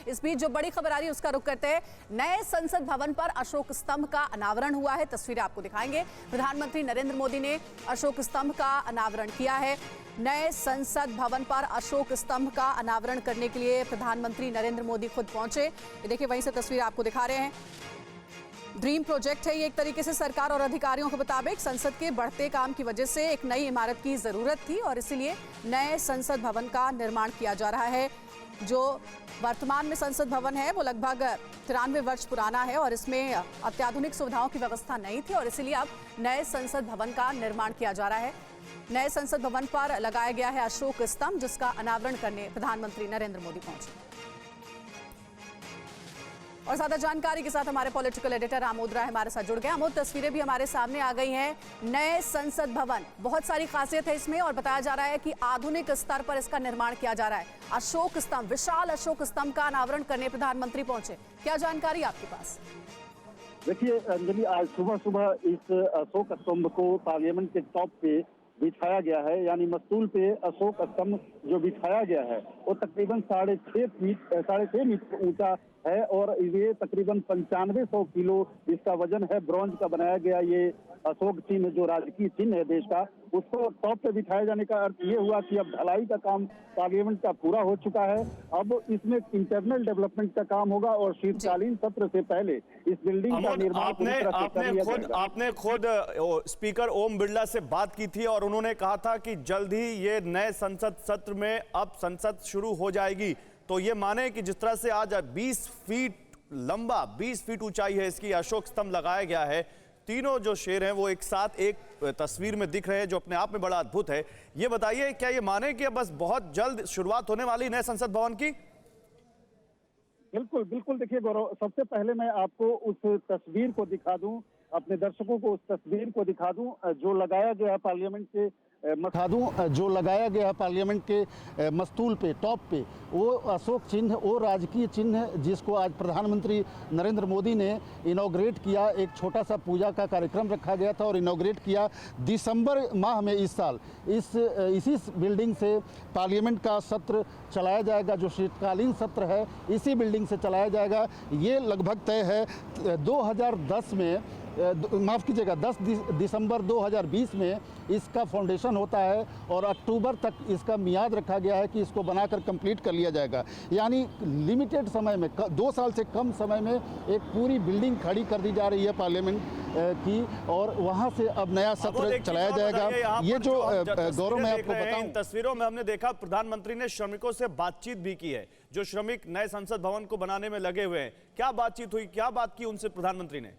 इस बीच जो बड़ी खबर आ रही है उसका रुख करते हैं। नए संसद भवन पर अशोक स्तंभ का अनावरण हुआ है, तस्वीरें आपको दिखाएंगे। प्रधानमंत्री नरेंद्र मोदी ने अशोक स्तंभ का अनावरण किया है। नए संसद भवन पर अशोक स्तंभ का अनावरण करने के लिए प्रधानमंत्री नरेंद्र मोदी खुद पहुंचे। ये देखिए, वहीं से तस्वीर आपको दिखा रहे हैं। ड्रीम प्रोजेक्ट है ये एक तरीके से। सरकार और अधिकारियों के मुताबिक संसद के बढ़ते काम की वजह से एक नई इमारत की जरूरत थी और इसीलिए नए संसद भवन का निर्माण किया जा रहा है। जो वर्तमान में संसद भवन है वो लगभग 93 वर्ष पुराना है और इसमें अत्याधुनिक सुविधाओं की व्यवस्था नहीं थी और इसीलिए अब नए संसद भवन का निर्माण किया जा रहा है। नए संसद भवन पर लगाया गया है अशोक स्तंभ, जिसका अनावरण करने प्रधानमंत्री नरेंद्र मोदी पहुंचे। और ज्यादा जानकारी के साथ हमारे पॉलिटिकल एडिटर आमोद राय हमारे साथ जुड़ गए। आमोद, तस्वीरें भी हमारे सामने आ गई हैं। नए संसद भवन, बहुत सारी खासियत है इसमें और बताया जा रहा है कि आधुनिक स्तर पर इसका निर्माण किया जा रहा है। अशोक स्तंभ, विशाल अशोक स्तंभ का अनावरण करने प्रधानमंत्री पहुंचे, क्या जानकारी आपके पास? देखिए अंजलि, आज सुबह सुबह इस अशोक स्तंभ को पार्लियामेंट के टॉप पे बिछाया गया है, यानी मस्तूल पे अशोक स्तंभ जो बिछाया गया है वो तकरीबन 6.5 मीटर ऊंचा है और ये तकरीबन 9500 किलो इसका वजन है। ब्रॉन्ज का बनाया गया ये अशोक चिन्ह, जो राजकीय चिन्ह है देश का, उसको टॉप पे बिठाए जाने का अर्थ ये हुआ कि अब ढलाई का काम पार्लियामेंट का पूरा हो चुका है। अब इसमें इंटरनल डेवलपमेंट का काम होगा और शीतकालीन सत्र से पहले इस बिल्डिंग का निर्माण आपने खुद स्पीकर ओम बिरला से बात की थी और उन्होंने कहा था कि जल्द ही ये नए संसद सत्र में अब संसद शुरू हो जाएगी। तो ये माने कि जिस तरह से आज 20 फीट लंबा, 20 फीट ऊंचाई है इसकी अशोक स्तंभ लगाया गया है, तीनों जो शेर हैं वो एक साथ एक तस्वीर में दिख रहे हैं, जो अपने आप में बड़ा अद्भुत है। ये बताइए, क्या ये माने कि बस बहुत जल्द शुरुआत होने वाली नए संसद भवन की? बिल्कुल बिल्कुल। देखिए गौरव, सबसे पहले मैं आपको उस तस्वीर को दिखा दूं, अपने दर्शकों को उस तस्वीर को दिखा दूं जो लगाया गया पार्लियामेंट के पार्लियामेंट के मस्तूल पे, टॉप पे, वो अशोक चिन्ह, वो राजकीय चिन्ह जिसको आज प्रधानमंत्री नरेंद्र मोदी ने इनॉग्रेट किया। एक छोटा सा पूजा का कार्यक्रम रखा गया था और इनॉग्रेट किया दिसंबर माह में इस साल। इसी बिल्डिंग से पार्लियामेंट का सत्र चलाया जाएगा, जो शीतकालीन सत्र है इसी बिल्डिंग से चलाया जाएगा। ये लगभग तय है 2010 में, माफ़ कीजिएगा, 10 दिसंबर 2020 में इसका फाउंडेशन होता है और अक्टूबर तक इसका मियाद रखा गया है कि इसको बनाकर कंप्लीट कर लिया जाएगा। यानी लिमिटेड समय में, 2 साल से कम समय में एक पूरी बिल्डिंग खड़ी कर दी जा रही है पार्लियामेंट की और वहां से अब नया सत्र चलाया जाएगा। ये जो गौरव, मैं आपको बताऊं, तस्वीरों में हमने देखा प्रधानमंत्री ने श्रमिकों से बातचीत भी की है, जो श्रमिक नए संसद भवन को बनाने में लगे हुए हैं। क्या बातचीत हुई, क्या बात की उनसे प्रधानमंत्री ने?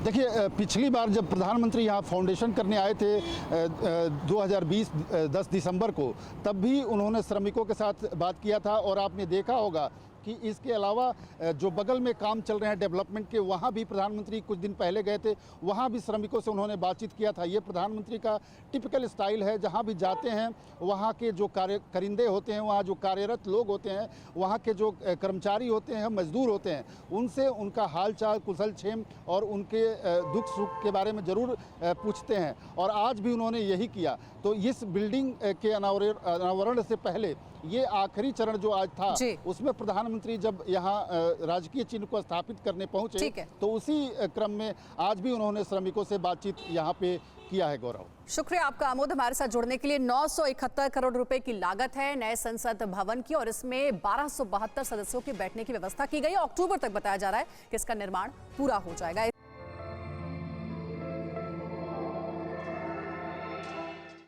देखिए, पिछली बार जब प्रधानमंत्री यहाँ फाउंडेशन करने आए थे 2020 10 दिसंबर को, तब भी उन्होंने श्रमिकों के साथ बात किया था और आपने देखा होगा कि इसके अलावा जो बगल में काम चल रहे हैं डेवलपमेंट के, वहाँ भी प्रधानमंत्री कुछ दिन पहले गए थे, वहाँ भी श्रमिकों से उन्होंने बातचीत किया था। ये प्रधानमंत्री का टिपिकल स्टाइल है, जहाँ भी जाते हैं वहाँ के जो कारिंदे होते हैं, वहाँ जो कार्यरत लोग होते हैं, वहाँ के जो कर्मचारी होते हैं, मजदूर होते हैं, उनसे उनका हाल चाल, कुशल क्षेम और उनके दुख सुख के बारे में ज़रूर पूछते हैं और आज भी उन्होंने यही किया। तो इस बिल्डिंग के अनावरण से पहले ये आखिरी चरण जो आज था, उसमें प्रधानमंत्री जब यहाँ राजकीय चिन्ह को स्थापित करने पहुंचे, तो उसी क्रम में आज भी उन्होंने श्रमिकों से बातचीत यहाँ पे किया है। गौरव, शुक्रिया आपका आमोद, हमारे साथ जुड़ने के लिए। 971 करोड़ रुपए की लागत है नए संसद भवन की और इसमें 1272 सदस्यों के बैठने की व्यवस्था की गई है। अक्टूबर तक बताया जा रहा है कि इसका निर्माण पूरा हो जाएगा।